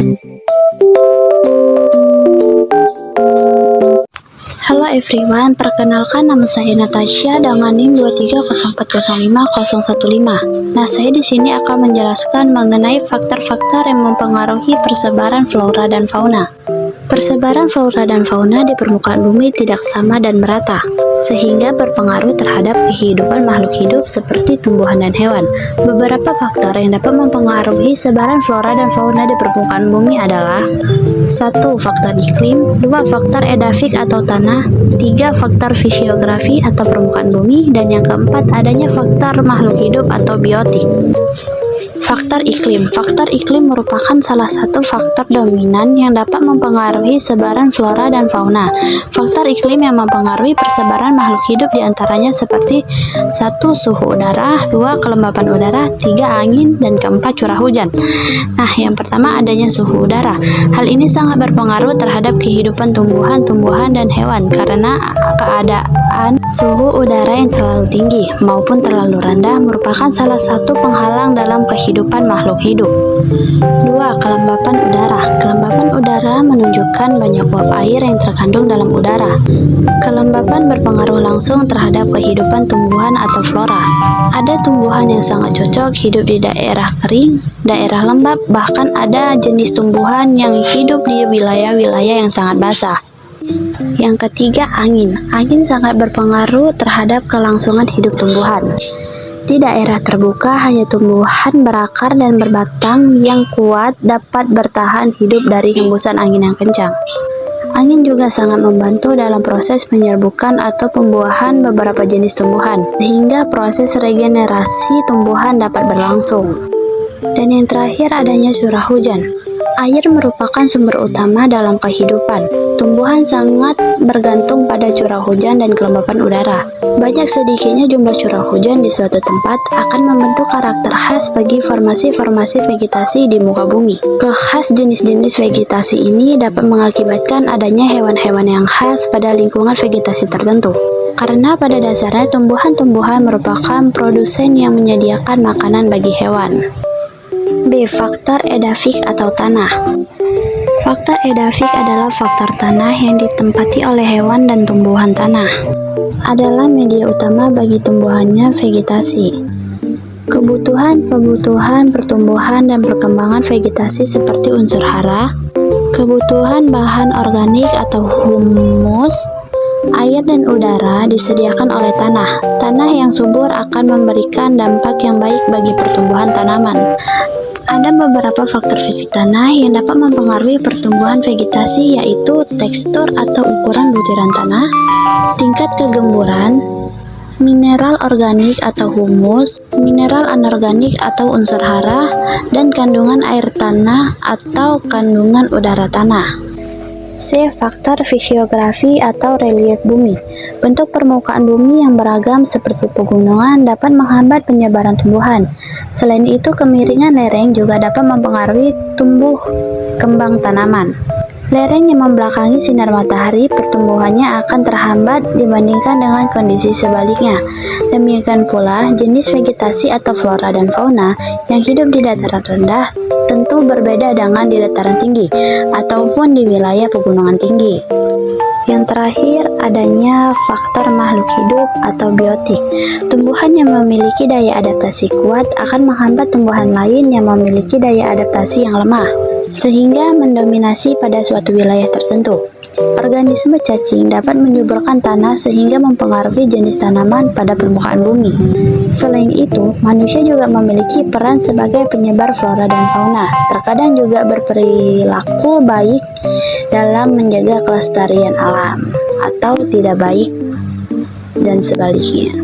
Halo everyone, perkenalkan nama saya Natasha dengan NIM 230405015. Nah, saya di sini akan menjelaskan mengenai faktor-faktor yang mempengaruhi persebaran flora dan fauna. Persebaran flora dan fauna di permukaan bumi tidak sama dan merata, sehingga berpengaruh terhadap kehidupan makhluk hidup seperti tumbuhan dan hewan. Beberapa faktor yang dapat mempengaruhi sebaran flora dan fauna di permukaan bumi adalah 1. Faktor iklim, 2. Faktor edafik atau tanah, 3. Faktor fisiografi atau permukaan bumi, dan yang keempat adanya faktor makhluk hidup atau biotik. Faktor iklim. Faktor iklim merupakan salah satu faktor dominan yang dapat mempengaruhi sebaran flora dan fauna. Faktor iklim yang mempengaruhi persebaran makhluk hidup diantaranya seperti 1. Suhu udara, 2. Kelembapan udara, 3. Angin, dan keempat curah hujan. Nah, yang pertama adanya suhu udara. Hal ini sangat berpengaruh terhadap kehidupan tumbuhan-tumbuhan dan hewan karena keadaan suhu udara yang terlalu tinggi maupun terlalu rendah merupakan salah satu penghalang dalam kehidupan makhluk hidup. 2. Kelembapan udara. Kelembapan udara menunjukkan banyak uap air yang terkandung dalam udara. Kelembapan berpengaruh langsung terhadap kehidupan tumbuhan atau flora. Ada tumbuhan yang sangat cocok hidup di daerah kering, daerah lembab, bahkan ada jenis tumbuhan yang hidup di wilayah-wilayah yang sangat basah. Yang ketiga, angin. Angin sangat berpengaruh terhadap kelangsungan hidup tumbuhan. Di daerah terbuka, hanya tumbuhan berakar dan berbatang yang kuat dapat bertahan hidup dari hembusan angin yang kencang. Angin juga sangat membantu dalam proses penyerbukan atau pembuahan beberapa jenis tumbuhan, sehingga proses regenerasi tumbuhan dapat berlangsung. Dan yang terakhir adanya curah hujan. Air merupakan sumber utama dalam kehidupan. Tumbuhan sangat bergantung pada curah hujan dan kelembapan udara. Banyak sedikitnya jumlah curah hujan di suatu tempat akan membentuk karakter khas bagi formasi-formasi vegetasi di muka bumi. Khas jenis-jenis vegetasi ini dapat mengakibatkan adanya hewan-hewan yang khas pada lingkungan vegetasi tertentu. Karena pada dasarnya tumbuhan-tumbuhan merupakan produsen yang menyediakan makanan bagi hewan. B. Faktor edafik atau tanah. Faktor edafik adalah faktor tanah yang ditempati oleh hewan dan tumbuhan tanah. Adalah media utama bagi tumbuhannya vegetasi. Kebutuhan pertumbuhan dan perkembangan vegetasi seperti unsur hara, kebutuhan bahan organik atau humus, air dan udara disediakan oleh tanah. Tanah yang subur akan memberikan dampak yang baik bagi pertumbuhan tanaman. Ada beberapa faktor fisik tanah yang dapat mempengaruhi pertumbuhan vegetasi, yaitu tekstur atau ukuran butiran tanah, tingkat kegemburan, mineral organik atau humus, mineral anorganik atau unsur hara, dan kandungan air tanah atau kandungan udara tanah. C. Faktor fisiografi atau relief bumi. Bentuk permukaan bumi yang beragam seperti pegunungan dapat menghambat penyebaran tumbuhan. Selain itu, kemiringan lereng juga dapat mempengaruhi tumbuh kembang tanaman. Lereng yang membelakangi sinar matahari, pertumbuhannya akan terhambat dibandingkan dengan kondisi sebaliknya. Demikian pula, jenis vegetasi atau flora dan fauna yang hidup di dataran rendah tentu berbeda dengan di dataran tinggi ataupun di wilayah pegunungan tinggi. Yang terakhir, adanya faktor makhluk hidup atau biotik. Tumbuhan yang memiliki daya adaptasi kuat akan menghambat tumbuhan lain yang memiliki daya adaptasi yang lemah, sehingga mendominasi pada suatu wilayah tertentu. Organisme cacing dapat menyuburkan tanah sehingga mempengaruhi jenis tanaman pada permukaan bumi. Selain itu, manusia juga memiliki peran sebagai penyebar flora dan fauna. Terkadang juga berperilaku baik dalam menjaga kelestarian alam, atau tidak baik dan sebaliknya.